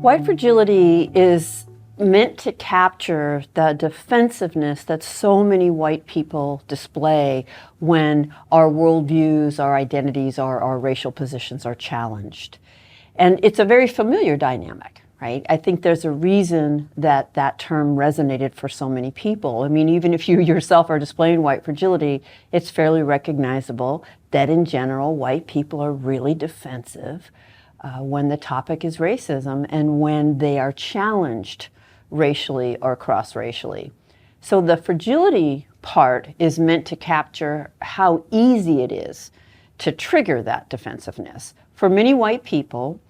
White fragility is meant to capture the defensiveness that so many white people display when our worldviews, our identities, our racial positions are challenged. And it's a very familiar dynamic, right? I think there's a reason that that term resonated for so many people. I mean, even if you yourself are displaying white fragility, it's fairly recognizable that in general, white people are really defensive when the topic is racism and when they are challenged racially or cross-racially. So the fragility part is meant to capture how easy it is to trigger that defensiveness. For many white people,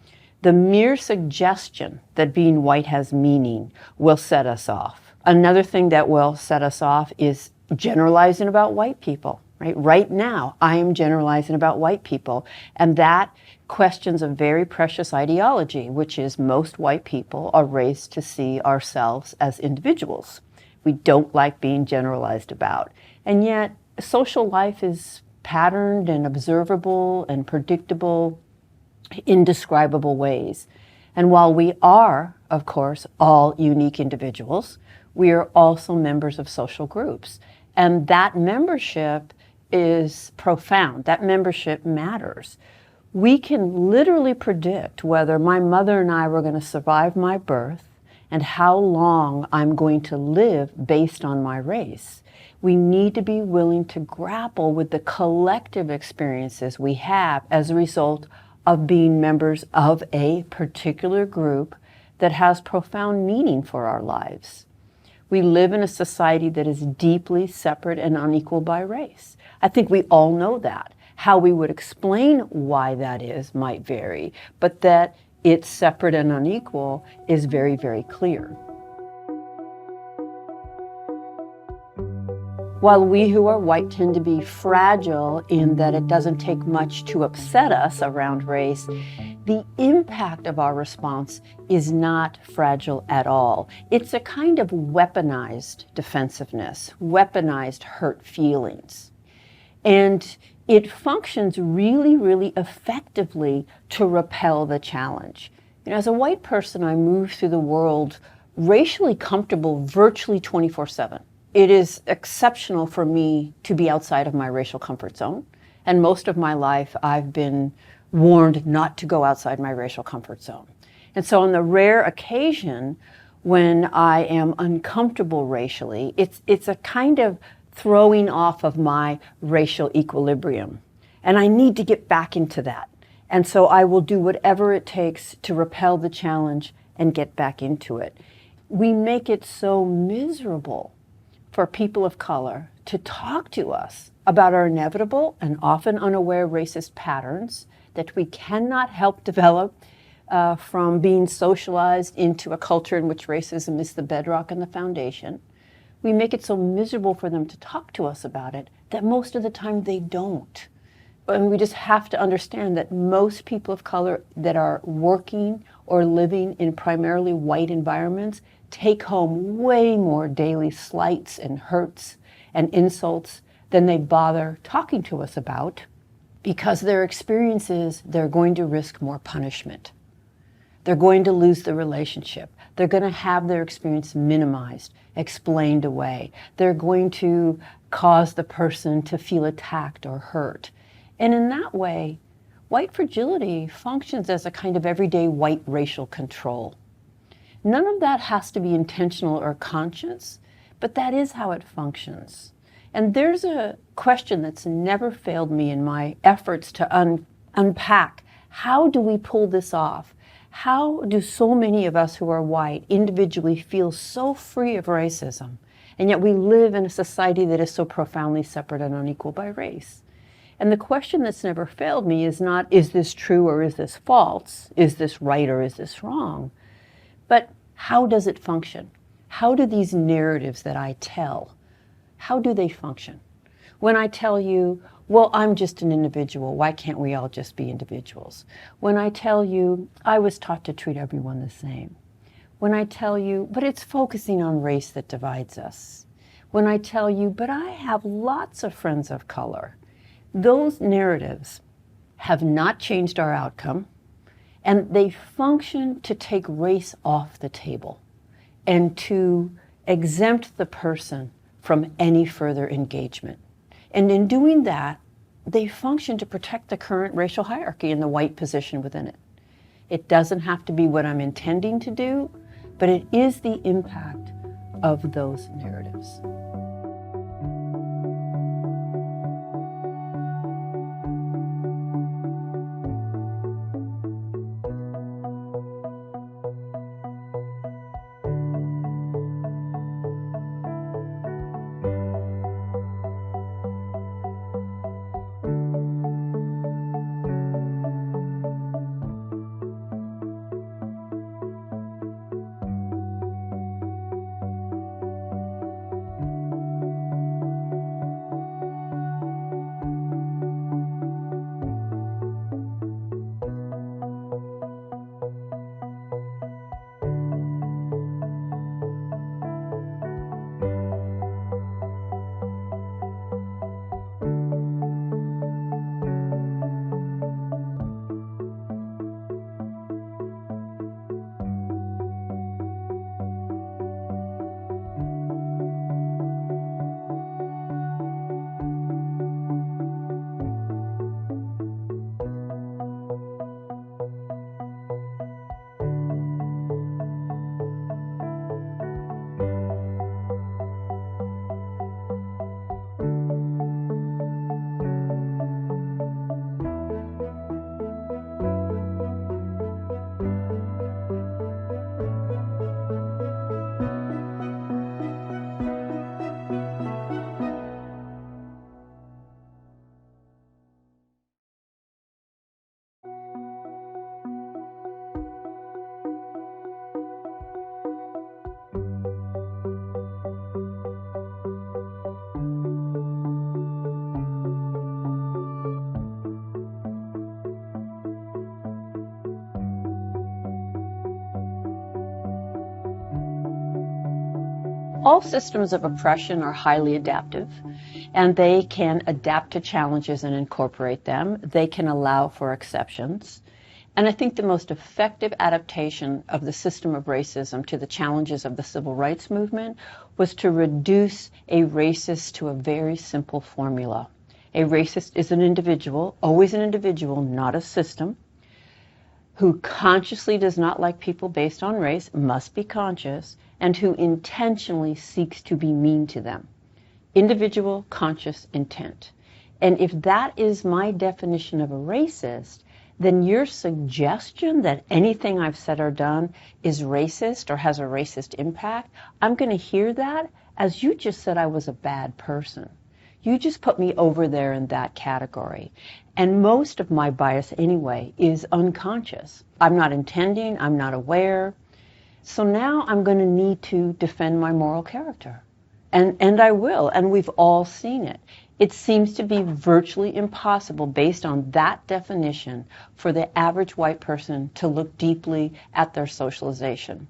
the mere suggestion that being white has meaning will set us off. Another thing that will set us off is generalizing about white people, right? Right now, I am generalizing about white people, and that questions a very precious ideology, which is most white people are raised to see ourselves as individuals. We don't like being generalized about. And yet, social life is patterned and observable and predictable in describable ways. And while we are, of course, all unique individuals, we are also members of social groups. And that membership is profound. That membership matters. We can literally predict whether my mother and I were going to survive my birth and how long I'm going to live based on my race. We need to be willing to grapple with the collective experiences we have as a result of being members of a particular group that has profound meaning for our lives. We live in a society that is deeply separate and unequal by race. I think we all know that. How we would explain why that is might vary, but that it's separate and unequal is very, very clear. While we who are white tend to be fragile in that it doesn't take much to upset us around race, the impact of our response is not fragile at all. It's a kind of weaponized defensiveness, weaponized hurt feelings. And it functions really, really effectively to repel the challenge. You know, as a white person, I move through the world racially comfortable virtually 24/7. It is exceptional for me to be outside of my racial comfort zone. And most of my life, I've been warned not to go outside my racial comfort zone. And so on the rare occasion when I am uncomfortable racially, it's a kind of throwing off of my racial equilibrium. And I need to get back into that. And so I will do whatever it takes to repel the challenge and get back into it. We make it so miserable for people of color to talk to us about our inevitable and often unaware racist patterns that we cannot help develop from being socialized into a culture in which racism is the bedrock and the foundation. We make it so miserable for them to talk to us about it that most of the time they don't. And we just have to understand that most people of color that are working or living in primarily white environments take home way more daily slights and hurts and insults than they bother talking to us about, because their experience is they're going to risk more punishment. They're going to lose the relationship. They're going to have their experience minimized, explained away. They're going to cause the person to feel attacked or hurt. And in that way, white fragility functions as a kind of everyday white racial control. None of that has to be intentional or conscious, but that is how it functions. And there's a question that's never failed me in my efforts to unpack. How do we pull this off? How do so many of us who are white individually feel so free of racism, and yet we live in a society that is so profoundly separate and unequal by race? And the question that's never failed me is not, is this true or is this false? Is this right or is this wrong? But how does it function? How do these narratives that I tell, how do they function? When I tell you, well, I'm just an individual, why can't we all just be individuals? When I tell you, I was taught to treat everyone the same. When I tell you, but it's focusing on race that divides us. When I tell you, but I have lots of friends of color. Those narratives have not changed our outcome, And they function to take race off the table and to exempt the person from any further engagement. And in doing that, they function to protect the current racial hierarchy and the white position within it. It doesn't have to be what I'm intending to do, but it is the impact of those narratives. All systems of oppression are highly adaptive, and they can adapt to challenges and incorporate them. They can allow for exceptions. And I think the most effective adaptation of the system of racism to the challenges of the civil rights movement was to reduce a racist to a very simple formula. A racist is an individual, always an individual, not a system, who consciously does not like people based on race, must be conscious, and who intentionally seeks to be mean to them. Individual, conscious intent. And if that is my definition of a racist, then your suggestion that anything I've said or done is racist or has a racist impact, I'm going to hear that as you just said I was a bad person. You just put me over there in that category. And most of my bias anyway is unconscious. I'm not intending, I'm not aware. So now I'm going to need to defend my moral character. And I will, and we've all seen it. It seems to be virtually impossible, based on that definition, for the average white person to look deeply at their socialization,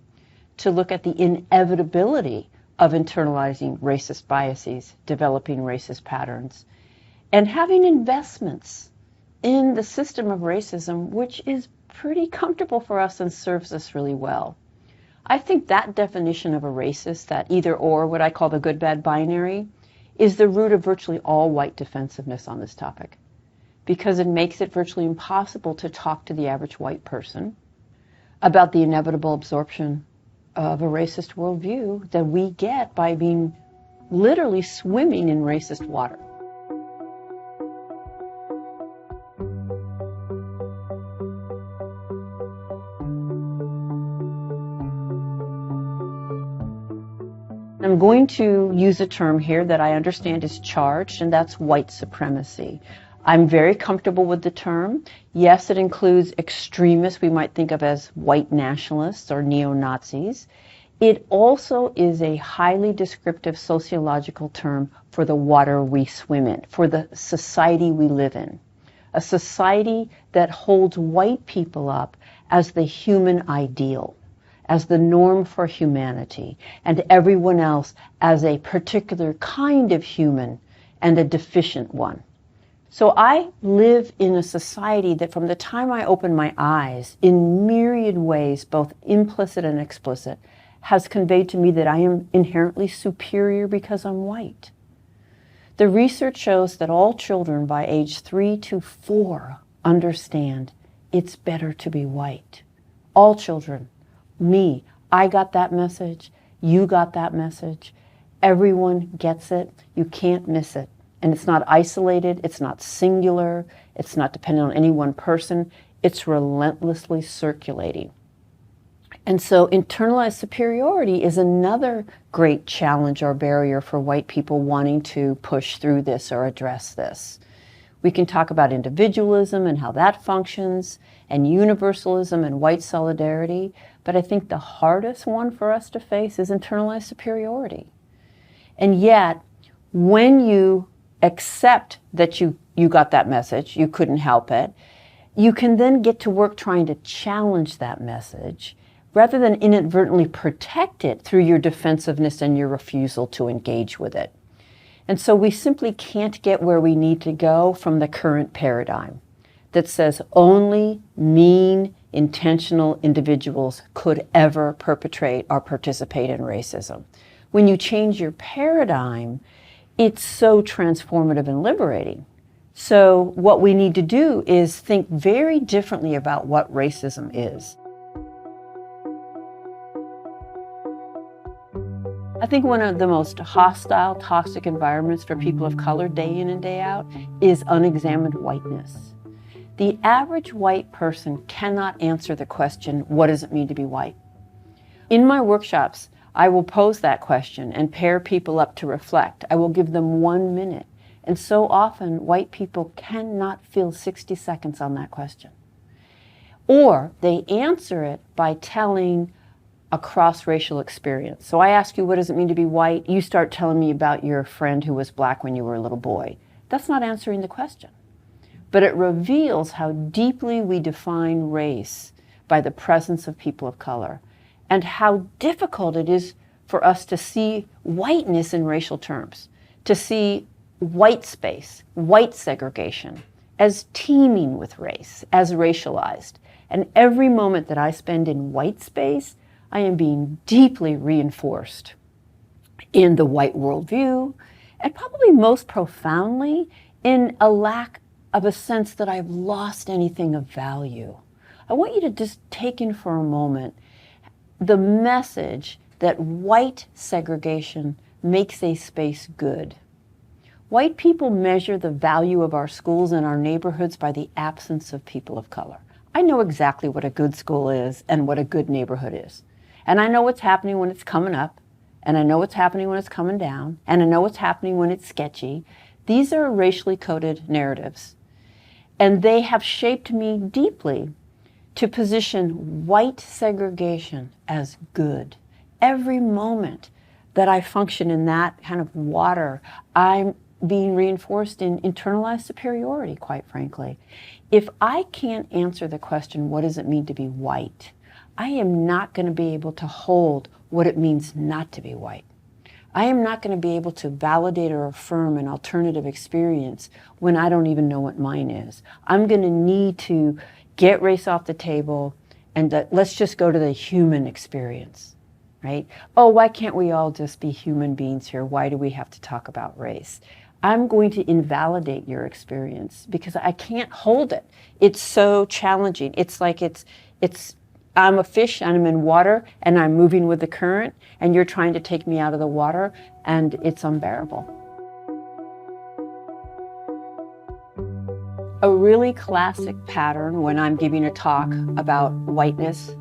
to look at the inevitability of internalizing racist biases, developing racist patterns, and having investments in the system of racism, which is pretty comfortable for us and serves us really well. I think that definition of a racist, that either or, what I call the good-bad binary, is the root of virtually all white defensiveness on this topic, because it makes it virtually impossible to talk to the average white person about the inevitable absorption of a racist worldview that we get by being literally swimming in racist water. I'm going to use a term here that I understand is charged, and that's white supremacy. I'm very comfortable with the term. Yes, it includes extremists we might think of as white nationalists or neo-Nazis. It also is a highly descriptive sociological term for the water we swim in, for the society we live in. A society that holds white people up as the human ideal, as the norm for humanity, and everyone else as a particular kind of human and a deficient one. So I live in a society that from the time I open my eyes, in myriad ways, both implicit and explicit, has conveyed to me that I am inherently superior because I'm white. The research shows that all children by age 3 to 4 understand it's better to be white. All children. Me, I got that message. You got that message. Everyone gets it. You can't miss it. And it's not isolated. It's not singular. It's not dependent on any one person. It's relentlessly circulating. And so internalized superiority is another great challenge or barrier for white people wanting to push through this or address this. We can talk about individualism and how that functions, and universalism and white solidarity, but I think the hardest one for us to face is internalized superiority. And yet, when you accept that you got that message, you couldn't help it, you can then get to work trying to challenge that message rather than inadvertently protect it through your defensiveness and your refusal to engage with it. And so we simply can't get where we need to go from the current paradigm that says only mean, intentional individuals could ever perpetrate or participate in racism. When you change your paradigm, it's so transformative and liberating. So what we need to do is think very differently about what racism is. I think one of the most hostile, toxic environments for people of color day in and day out is unexamined whiteness. The average white person cannot answer the question, what does it mean to be white? In my workshops, I will pose that question and pair people up to reflect. I will give them 1 minute. And so often, white people cannot fill 60 seconds on that question. Or they answer it by telling a cross-racial experience. So I ask you, what does it mean to be white? You start telling me about your friend who was black when you were a little boy. That's not answering the question. But it reveals how deeply we define race by the presence of people of color, and how difficult it is for us to see whiteness in racial terms, to see white space, white segregation, as teeming with race, as racialized. And every moment that I spend in white space, I am being deeply reinforced in the white worldview, and probably most profoundly in a lack of a sense that I've lost anything of value. I want you to just take in for a moment the message that white segregation makes a space good. White people measure the value of our schools and our neighborhoods by the absence of people of color. I know exactly what a good school is and what a good neighborhood is. And I know what's happening when it's coming up, and I know what's happening when it's coming down, and I know what's happening when it's sketchy. These are racially coded narratives, and they have shaped me deeply to position white segregation as good. Every moment that I function in that kind of water, I'm being reinforced in internalized superiority, quite frankly. If I can't answer the question, what does it mean to be white? I am not going to be able to hold what it means not to be white. I am not going to be able to validate or affirm an alternative experience when I don't even know what mine is. I'm going to need to get race off the table and let's just go to the human experience, right? Oh, why can't we all just be human beings here? Why do we have to talk about race? I'm going to invalidate your experience because I can't hold it. It's so challenging. It's like I'm a fish and I'm in water and I'm moving with the current and you're trying to take me out of the water and it's unbearable. A really classic pattern when I'm giving a talk about whiteness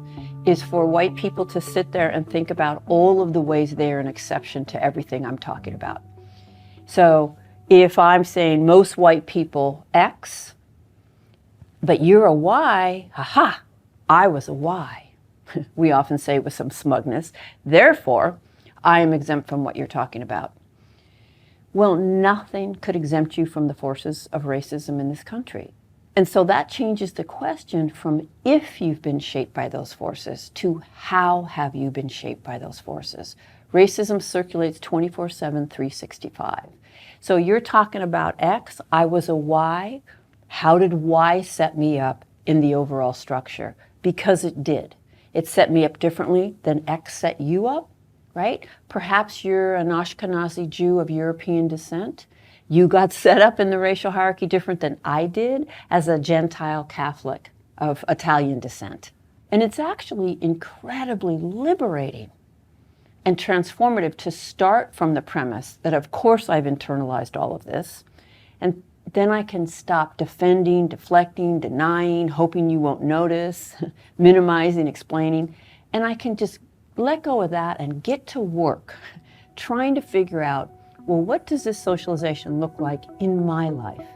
is for white people to sit there and think about all of the ways they're an exception to everything I'm talking about. So if I'm saying most white people X, but you're a Y, haha, I was a Y. We often say with some smugness, therefore, I am exempt from what you're talking about. Well, nothing could exempt you from the forces of racism in this country. And so that changes the question from if you've been shaped by those forces to how have you been shaped by those forces. Racism circulates 24/7, 365. So you're talking about X, I was a Y. How did Y set me up in the overall structure? Because it did. It set me up differently than X set you up, right? Perhaps you're an Ashkenazi Jew of European descent. You got set up in the racial hierarchy different than I did as a Gentile Catholic of Italian descent. And it's actually incredibly liberating and transformative to start from the premise that, of course, I've internalized all of this, and then I can stop defending, deflecting, denying, hoping you won't notice, minimizing, explaining, and I can just let go of that and get to work trying to figure out, well, what does this socialization look like in my life?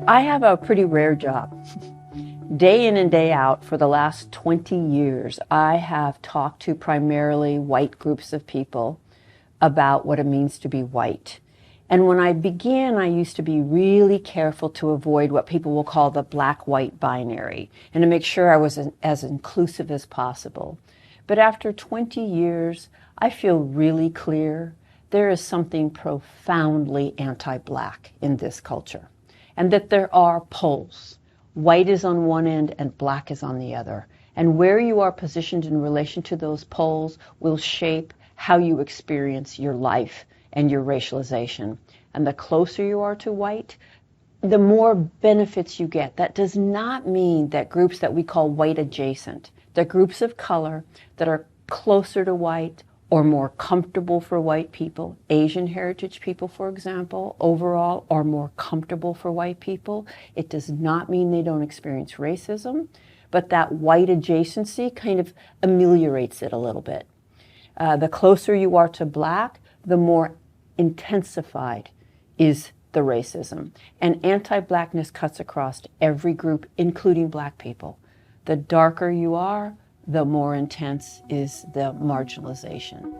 I have a pretty rare job. Day in and day out for the last 20 years, I have talked to primarily white groups of people about what it means to be white. And when I began, I used to be really careful to avoid what people will call the black-white binary and to make sure I was as inclusive as possible. But after 20 years, I feel really clear there is something profoundly anti-black in this culture, and that there are poles. White is on one end and black is on the other. And where you are positioned in relation to those poles will shape how you experience your life and your racialization. And the closer you are to white, the more benefits you get. That does not mean that groups that we call white adjacent, the groups of color that are closer to white or more comfortable for white people, Asian heritage people, for example, overall are more comfortable for white people. It does not mean they don't experience racism, but that white adjacency kind of ameliorates it a little bit. The closer you are to black, the more intensified is the racism. And anti-blackness cuts across every group, including black people. The darker you are, the more intense is the marginalization.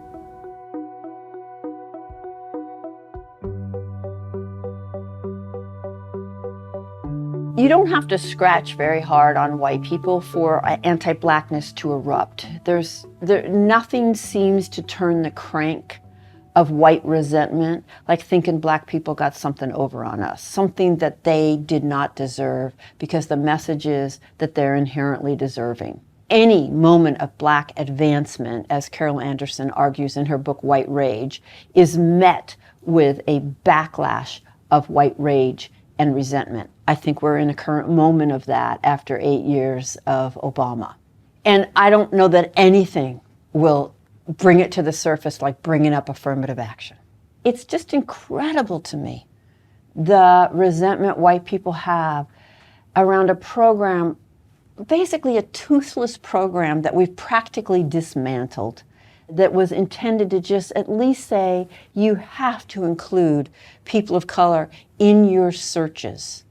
You don't have to scratch very hard on white people for anti-Blackness to erupt. Nothing seems to turn the crank of white resentment, like thinking Black people got something over on us, something that they did not deserve, because the message is that they're inherently deserving. Any moment of Black advancement, as Carol Anderson argues in her book White Rage, is met with a backlash of white rage and resentment. I think we're in a current moment of that after 8 years of Obama. And I don't know that anything will bring it to the surface like bringing up affirmative action. It's just incredible to me, the resentment white people have around a program, basically a toothless program that we've practically dismantled, that was intended to just at least say, you have to include people of color in your searches.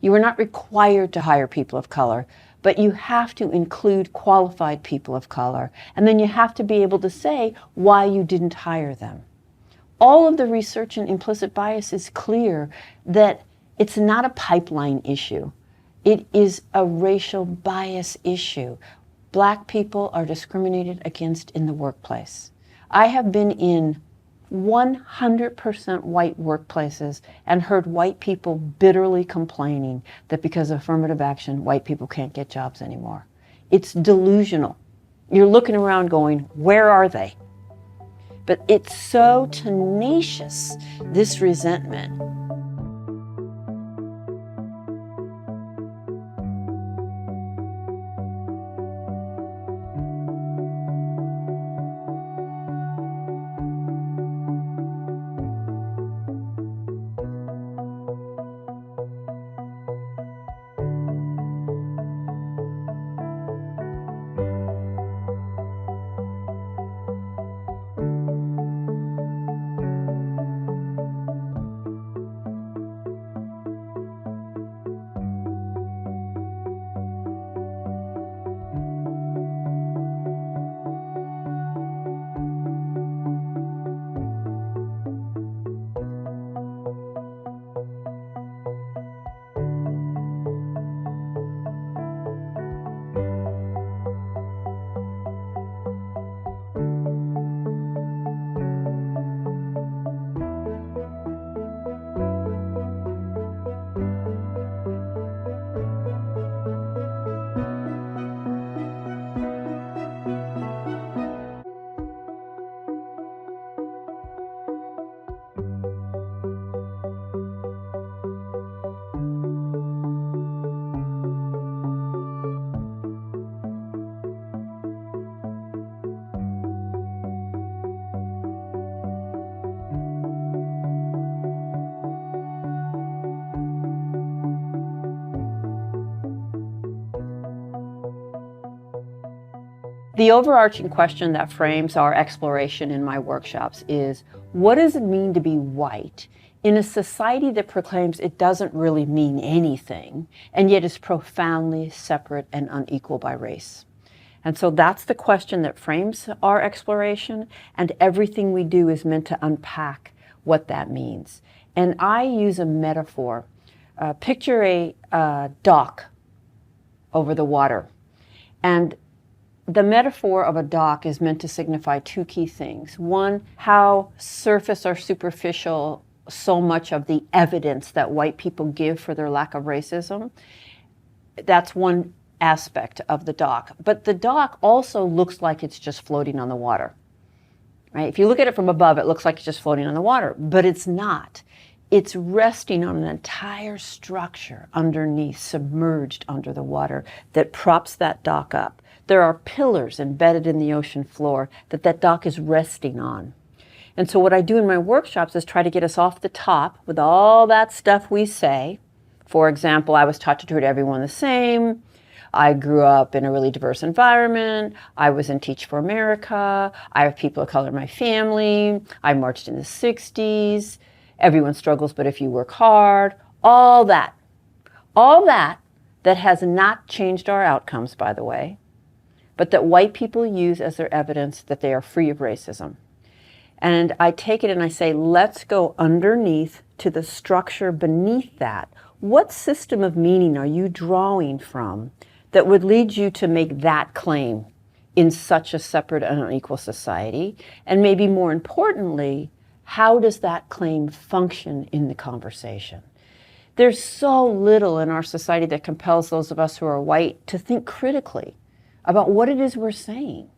You are not required to hire people of color, but you have to include qualified people of color. And then you have to be able to say why you didn't hire them. All of the research in implicit bias is clear that it's not a pipeline issue. It is a racial bias issue. Black people are discriminated against in the workplace. I have been in 100% white workplaces and heard white people bitterly complaining that because of affirmative action, white people can't get jobs anymore. It's delusional. You're looking around going, where are they? But it's so tenacious, this resentment. The overarching question that frames our exploration in my workshops is, what does it mean to be white in a society that proclaims it doesn't really mean anything, and yet is profoundly separate and unequal by race? And so that's the question that frames our exploration, and everything we do is meant to unpack what that means. And I use a metaphor. Picture a dock over the water. And the metaphor of a dock is meant to signify two key things. One, how surface or superficial so much of the evidence that white people give for their lack of racism. That's one aspect of the dock. But the dock also looks like it's just floating on the water. Right? If you look at it from above, it looks like it's just floating on the water, but it's not. It's resting on an entire structure underneath, submerged under the water, that props that dock up. There are pillars embedded in the ocean floor that dock is resting on. And so what I do in my workshops is try to get us off the top with all that stuff we say. For example, I was taught to treat everyone the same. I grew up in a really diverse environment. I was in Teach for America. I have people of color in my family. I marched in the 60s. Everyone struggles, but if you work hard. All that has not changed our outcomes, by the way, but that white people use as their evidence that they are free of racism. And I take it and I say, let's go underneath to the structure beneath that. What system of meaning are you drawing from that would lead you to make that claim in such a separate and unequal society? And maybe more importantly, how does that claim function in the conversation? There's so little in our society that compels those of us who are white to think critically about what it is we're saying.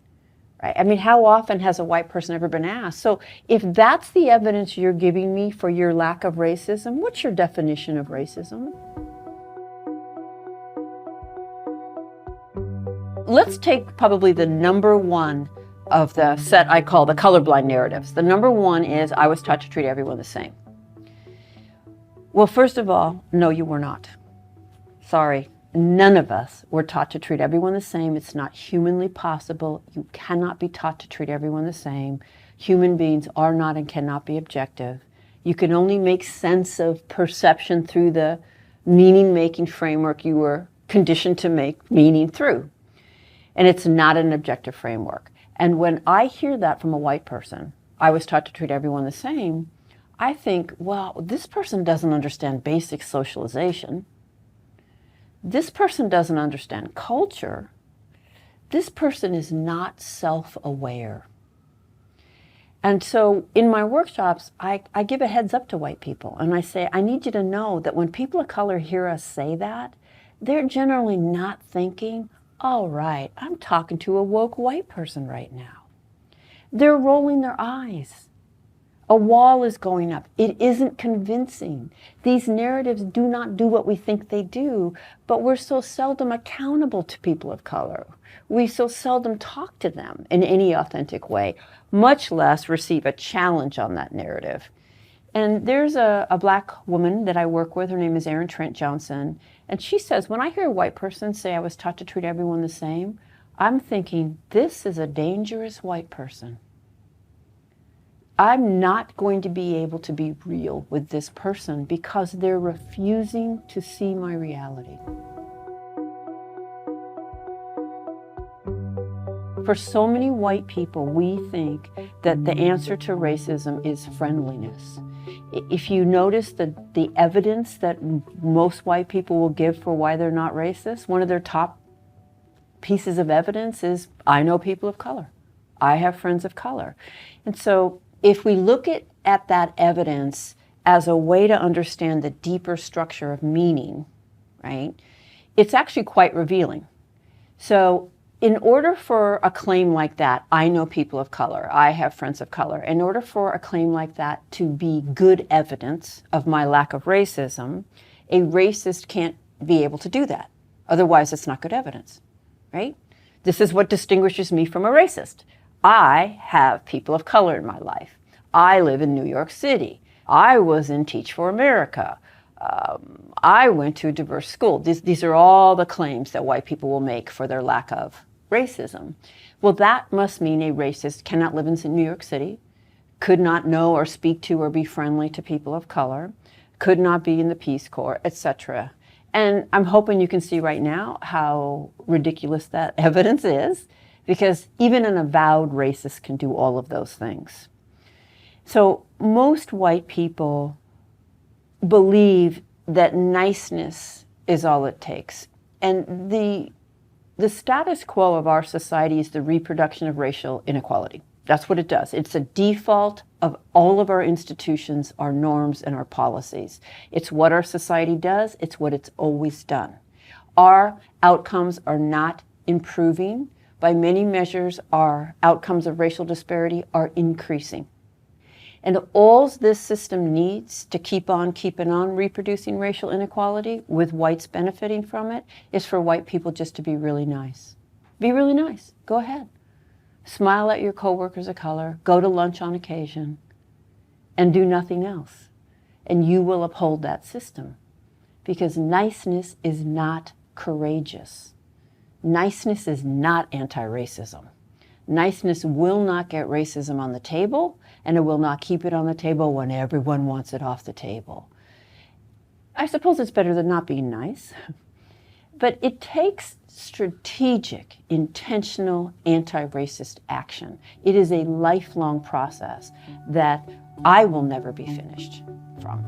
Right? I mean, how often has a white person ever been asked? So if that's the evidence you're giving me for your lack of racism, what's your definition of racism? Let's take probably the number one of the set I call the colorblind narratives. The number one is, I was taught to treat everyone the same. Well, first of all, no, you were not. Sorry. None of us were taught to treat everyone the same. It's not humanly possible. You cannot be taught to treat everyone the same. Human beings are not and cannot be objective. You can only make sense of perception through the meaning-making framework you were conditioned to make meaning through. And it's not an objective framework. And when I hear that from a white person, I was taught to treat everyone the same, I think, well, this person doesn't understand basic socialization. This person doesn't understand culture. This person is not self-aware. And so in my workshops, I give a heads up to white people. And I say, I need you to know that when people of color hear us say that, they're generally not thinking, all right, I'm talking to a woke white person right now. They're rolling their eyes. A wall is going up. It isn't convincing. These narratives do not do what we think they do, but we're so seldom accountable to people of color. We so seldom talk to them in any authentic way, much less receive a challenge on that narrative. And there's a black woman that I work with. Her name is Erin Trent Johnson. And she says, when I hear a white person say I was taught to treat everyone the same, I'm thinking, this is a dangerous white person. I'm not going to be able to be real with this person because they're refusing to see my reality. For so many white people, we think that the answer to racism is friendliness. If you notice the evidence that most white people will give for why they're not racist, one of their top pieces of evidence is, I know people of color. I have friends of color. And so if we look at that evidence as a way to understand the deeper structure of meaning, right, it's actually quite revealing. So in order for a claim like that, I know people of color, I have friends of color, in order for a claim like that to be good evidence of my lack of racism, a racist can't be able to do that. Otherwise, it's not good evidence, right? This is what distinguishes me from a racist. I have people of color in my life. I live in New York City. I was in Teach for America. I went to a diverse school. These are all the claims that white people will make for their lack of racism. Well, that must mean a racist cannot live in New York City, could not know or speak to or be friendly to people of color, could not be in the Peace Corps, etc. And I'm hoping you can see right now how ridiculous that evidence is, because even an avowed racist can do all of those things. So most white people believe that niceness is all it takes. And the status quo of our society is the reproduction of racial inequality. That's what it does. It's a default of all of our institutions, our norms, and our policies. It's what our society does. It's what it's always done. Our outcomes are not improving. By many measures, our outcomes of racial disparity are increasing. And all this system needs to keep on keeping on reproducing racial inequality with whites benefiting from it is for white people just to be really nice. Be really nice. Go ahead. Smile at your coworkers of color, go to lunch on occasion, and do nothing else. And you will uphold that system. Because niceness is not courageous. Niceness is not anti-racism. Niceness will not get racism on the table, and it will not keep it on the table when everyone wants it off the table. I suppose it's better than not being nice. But it takes strategic, intentional, anti-racist action. It is a lifelong process that I will never be finished from.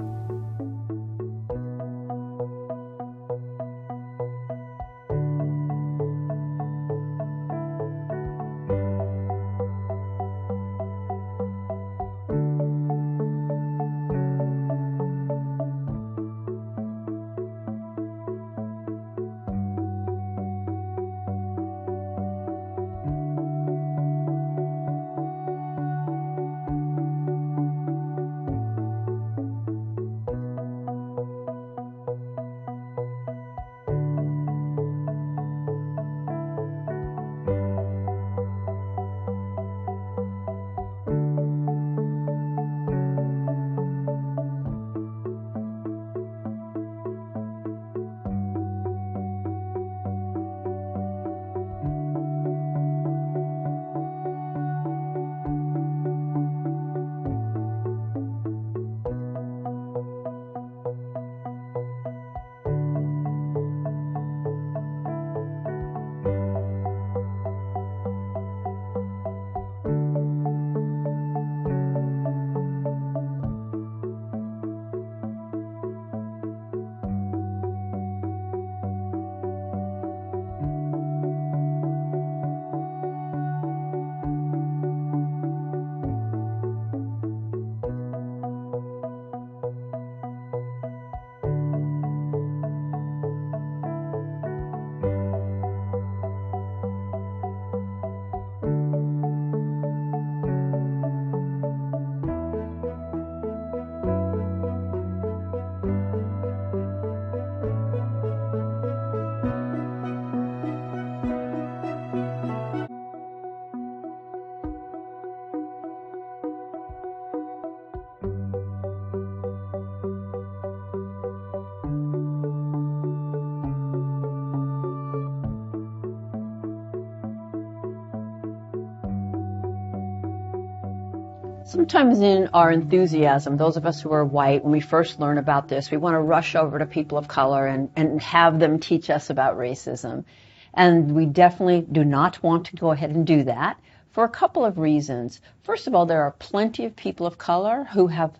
Sometimes in our enthusiasm, those of us who are white, when we first learn about this, we want to rush over to people of color and have them teach us about racism. And we definitely do not want to go ahead and do that for a couple of reasons. First of all, there are plenty of people of color who have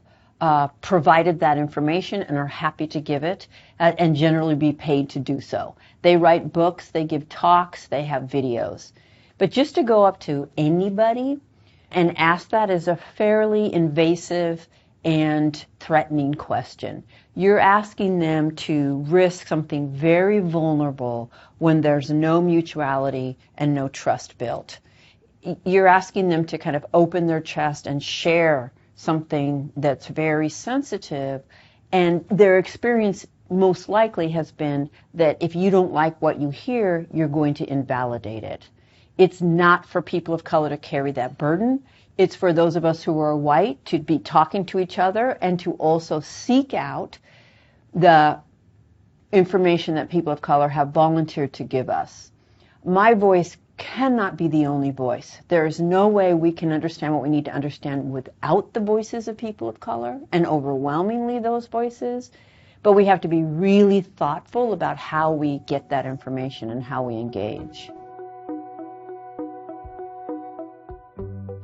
provided that information and are happy to give it and generally be paid to do so. They write books, they give talks, they have videos. But just to go up to anybody and ask that is a fairly invasive and threatening question. You're asking them to risk something very vulnerable when there's no mutuality and no trust built. You're asking them to kind of open their chest and share something that's very sensitive, and their experience most likely has been that if you don't like what you hear, you're going to invalidate it. It's not for people of color to carry that burden. It's for those of us who are white to be talking to each other and to also seek out the information that people of color have volunteered to give us. My voice cannot be the only voice. There is no way we can understand what we need to understand without the voices of people of color, and overwhelmingly those voices. But we have to be really thoughtful about how we get that information and how we engage.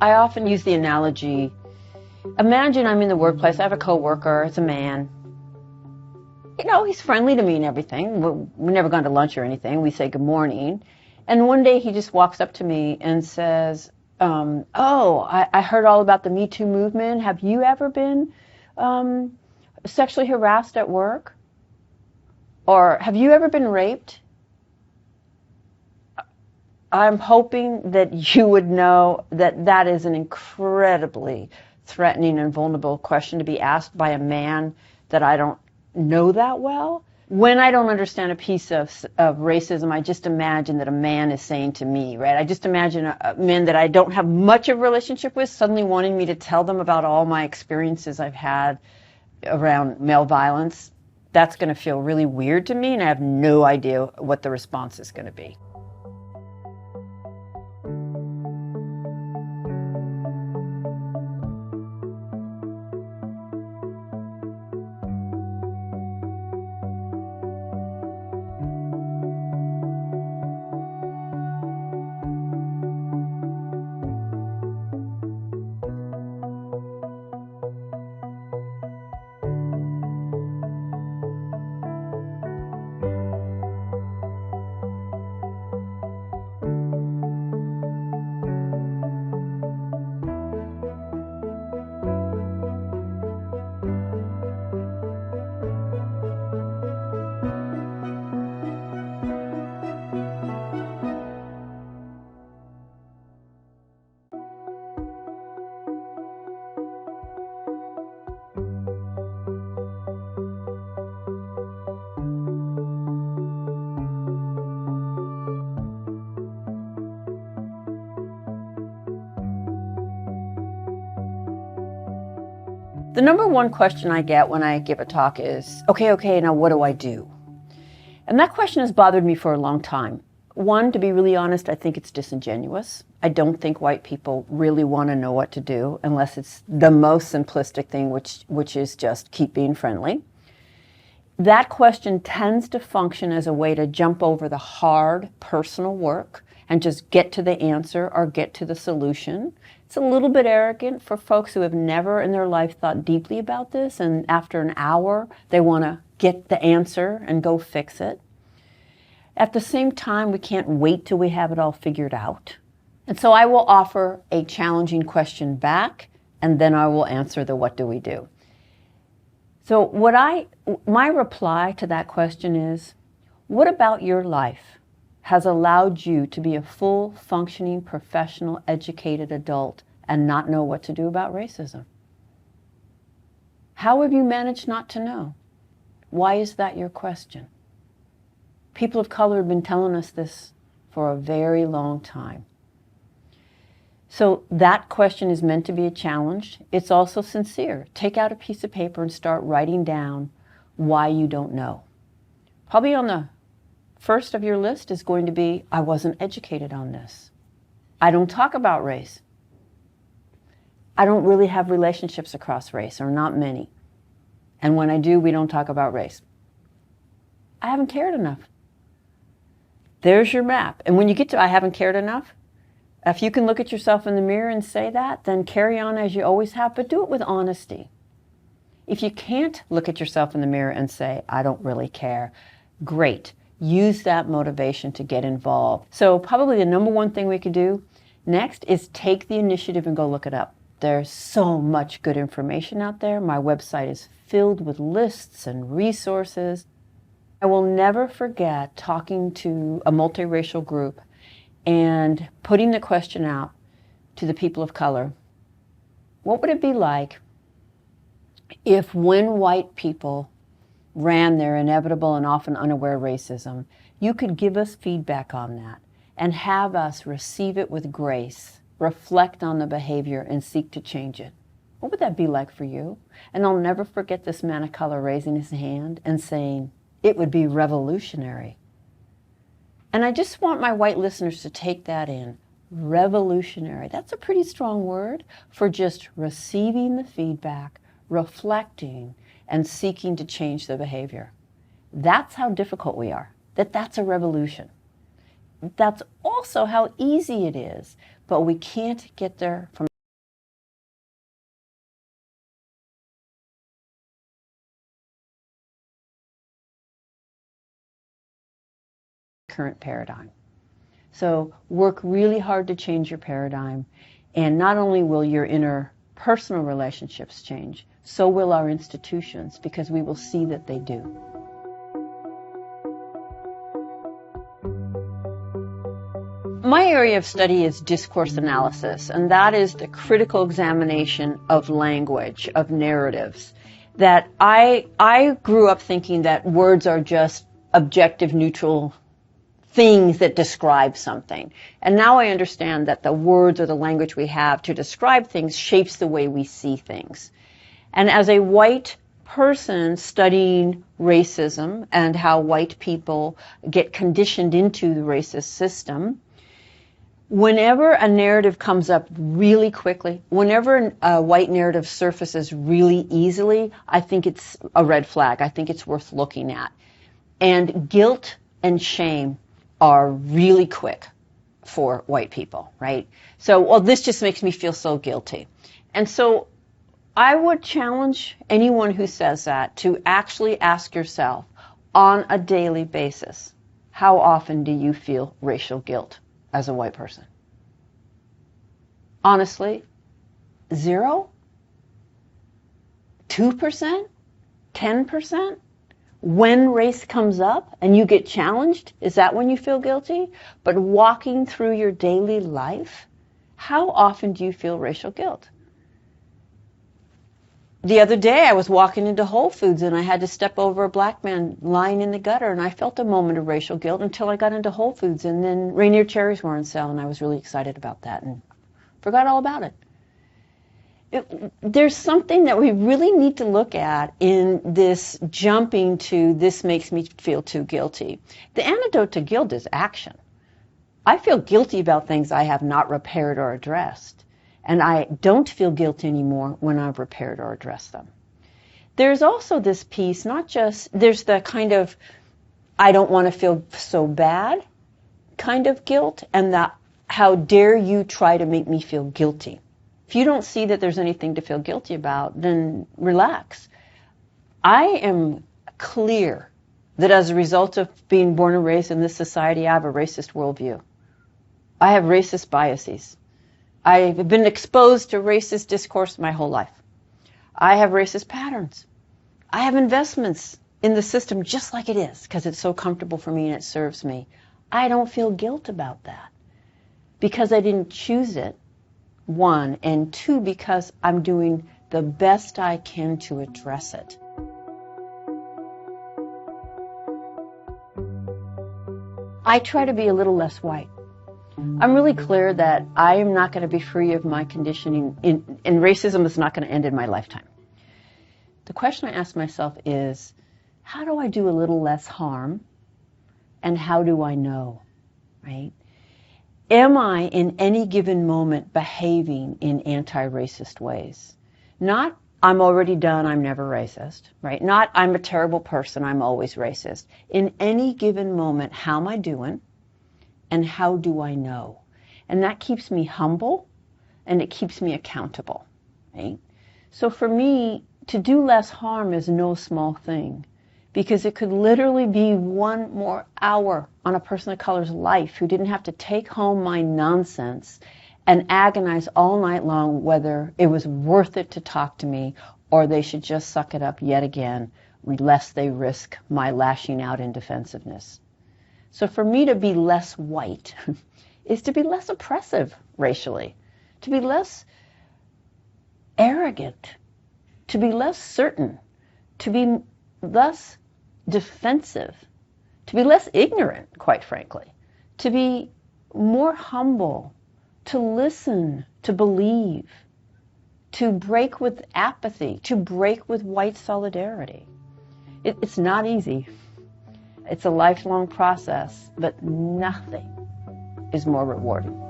I often use the analogy, imagine I'm in the workplace, I have a coworker, it's a man. You know, he's friendly to me and everything. We've never gone to lunch or anything. We say good morning. And one day he just walks up to me and says, I heard all about the Me Too movement. Have you ever been sexually harassed at work? Or have you ever been raped? I'm hoping that you would know that that is an incredibly threatening and vulnerable question to be asked by a man that I don't know that well. When I don't understand a piece of racism, I just imagine that a man is saying to me, right? I just imagine a men that I don't have much of a relationship with suddenly wanting me to tell them about all my experiences I've had around male violence. That's going to feel really weird to me, and I have no idea what the response is going to be. The number one question I get when I give a talk is, okay, now what do I do? And that question has bothered me for a long time. One, to be really honest, I think it's disingenuous. I don't think white people really want to know what to do unless it's the most simplistic thing, which is just keep being friendly. That question tends to function as a way to jump over the hard personal work and just get to the answer or get to the solution. It's a little bit arrogant for folks who have never in their life thought deeply about this, and after an hour, they want to get the answer and go fix it. At the same time, we can't wait till we have it all figured out. And so I will offer a challenging question back, and then I will answer the what do we do. So my reply to that question is, what about your life has allowed you to be a full, functioning, professional, educated adult and not know what to do about racism? How have you managed not to know? Why is that your question? People of color have been telling us this for a very long time. So that question is meant to be a challenge. It's also sincere. Take out a piece of paper and start writing down why you don't know. Probably on the first of your list is going to be, I wasn't educated on this. I don't talk about race. I don't really have relationships across race, or not many. And when I do, we don't talk about race. I haven't cared enough. There's your map. And when you get to I haven't cared enough, if you can look at yourself in the mirror and say that, then carry on as you always have, but do it with honesty. If you can't look at yourself in the mirror and say, I don't really care, great. Use that motivation to get involved. So probably the number one thing we could do next is take the initiative and go look it up. There's so much good information out there. My website is filled with lists and resources. I will never forget talking to a multiracial group and putting the question out to the people of color. What would it be like if, when white people ran their inevitable and often unaware racism, you could give us feedback on that and have us receive it with grace, reflect on the behavior, and seek to change it? What would that be like for you? And I'll never forget this man of color raising his hand and saying, it would be revolutionary. And I just want my white listeners to take that in. Revolutionary. That's a pretty strong word for just receiving the feedback, reflecting, and seeking to change the behavior. That's how difficult we are. That's a revolution. That's also how easy it is, but we can't get there from current paradigm. So work really hard to change your paradigm, and not only will your interpersonal relationships change, so will our institutions, because we will see that they do. My area of study is discourse analysis, and that is the critical examination of language, of narratives. That I grew up thinking that words are just objective, neutral things that describe something. And now I understand that the words or the language we have to describe things shapes the way we see things. And as a white person studying racism and how white people get conditioned into the racist system, whenever a narrative comes up really quickly, whenever a white narrative surfaces really easily, I think it's a red flag. I think it's worth looking at. And guilt and shame are really quick for white people, right? So, well, this just makes me feel so guilty. And so I would challenge anyone who says that to actually ask yourself on a daily basis, how often do you feel racial guilt as a white person? Honestly, 0? 2%? 10%? When race comes up and you get challenged, is that when you feel guilty? But walking through your daily life, how often do you feel racial guilt? The other day I was walking into Whole Foods and I had to step over a black man lying in the gutter, and I felt a moment of racial guilt until I got into Whole Foods, and then Rainier cherries were on sale and I was really excited about that and forgot all about it. There's something that we really need to look at in this jumping to this makes me feel too guilty. The antidote to guilt is action. I feel guilty about things I have not repaired or addressed, and I don't feel guilty anymore when I've repaired or addressed them. There's also this piece, there's the kind of I don't want to feel so bad kind of guilt, and that how dare you try to make me feel guilty. If you don't see that there's anything to feel guilty about, then relax. I am clear that as a result of being born and raised in this society, I have a racist worldview. I have racist biases. I've been exposed to racist discourse my whole life. I have racist patterns. I have investments in the system just like it is because it's so comfortable for me and it serves me. I don't feel guilt about that because I didn't choose it. 1, and 2, because I'm doing the best I can to address it. I try to be a little less white. I'm really clear that I am not going to be free of my conditioning, and racism is not going to end in my lifetime. The question I ask myself is, how do I do a little less harm, and how do I know, right? Am I in any given moment behaving in anti-racist ways? Not, I'm already done, I'm never racist, right? Not, I'm a terrible person, I'm always racist. In any given moment, how am I doing and how do I know? And that keeps me humble and it keeps me accountable, right? So for me, to do less harm is no small thing, because it could literally be one more hour on a person of color's life who didn't have to take home my nonsense and agonize all night long whether it was worth it to talk to me or they should just suck it up yet again, lest they risk my lashing out in defensiveness. So for me to be less white is to be less oppressive racially, to be less arrogant, to be less certain, to be less defensive, to be less ignorant, quite frankly, to be more humble, to listen, to believe, to break with apathy, to break with white solidarity. It's not easy. It's a lifelong process, but nothing is more rewarding.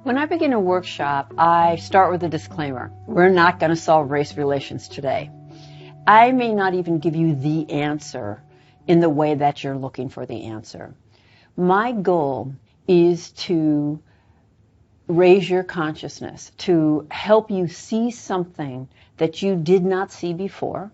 When I begin a workshop, I start with a disclaimer. We're not going to solve race relations today. I may not even give you the answer in the way that you're looking for the answer. My goal is to raise your consciousness, to help you see something that you did not see before,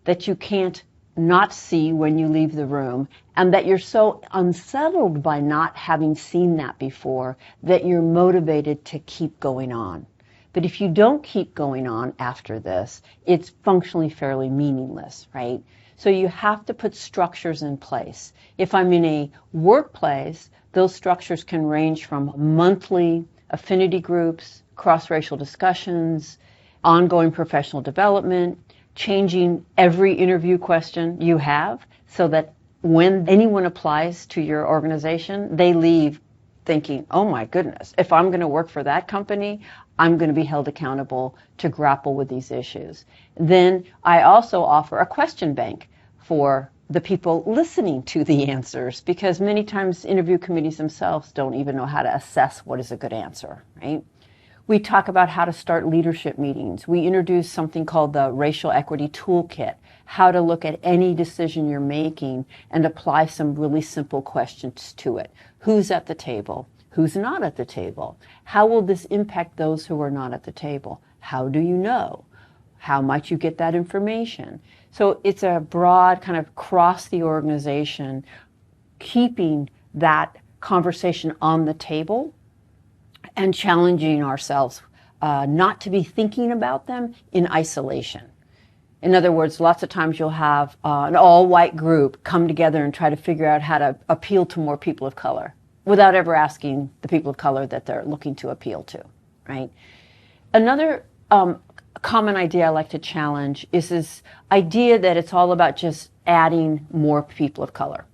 that you can't not see when you leave the room, and that you're so unsettled by not having seen that before that you're motivated to keep going on. But if you don't keep going on after this, it's functionally fairly meaningless, right? So you have to put structures in place. If I'm in a workplace, those structures can range from monthly affinity groups, cross-racial discussions, ongoing professional development, changing every interview question you have so that when anyone applies to your organization, they leave thinking, oh my goodness, if I'm going to work for that company, I'm going to be held accountable to grapple with these issues. Then I also offer a question bank for the people listening to the answers, because many times interview committees themselves don't even know how to assess what is a good answer, right? We talk about how to start leadership meetings. We introduce something called the Racial Equity Toolkit, how to look at any decision you're making and apply some really simple questions to it. Who's at the table? Who's not at the table? How will this impact those who are not at the table? How do you know? How might you get that information? So it's a broad kind of cross the organization, keeping that conversation on the table and challenging ourselves not to be thinking about them in isolation. In other words, lots of times you'll have an all-white group come together and try to figure out how to appeal to more people of color without ever asking the people of color that they're looking to appeal to, right? Another common idea I like to challenge is this idea that it's all about just adding more people of color.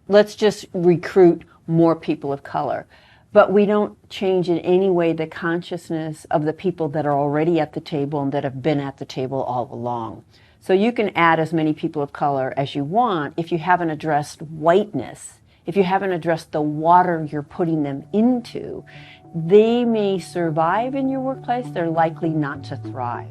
Let's just recruit more people of color. But we don't change in any way the consciousness of the people that are already at the table and that have been at the table all along. So you can add as many people of color as you want if you haven't addressed whiteness, if you haven't addressed the water you're putting them into. They may survive in your workplace, they're likely not to thrive.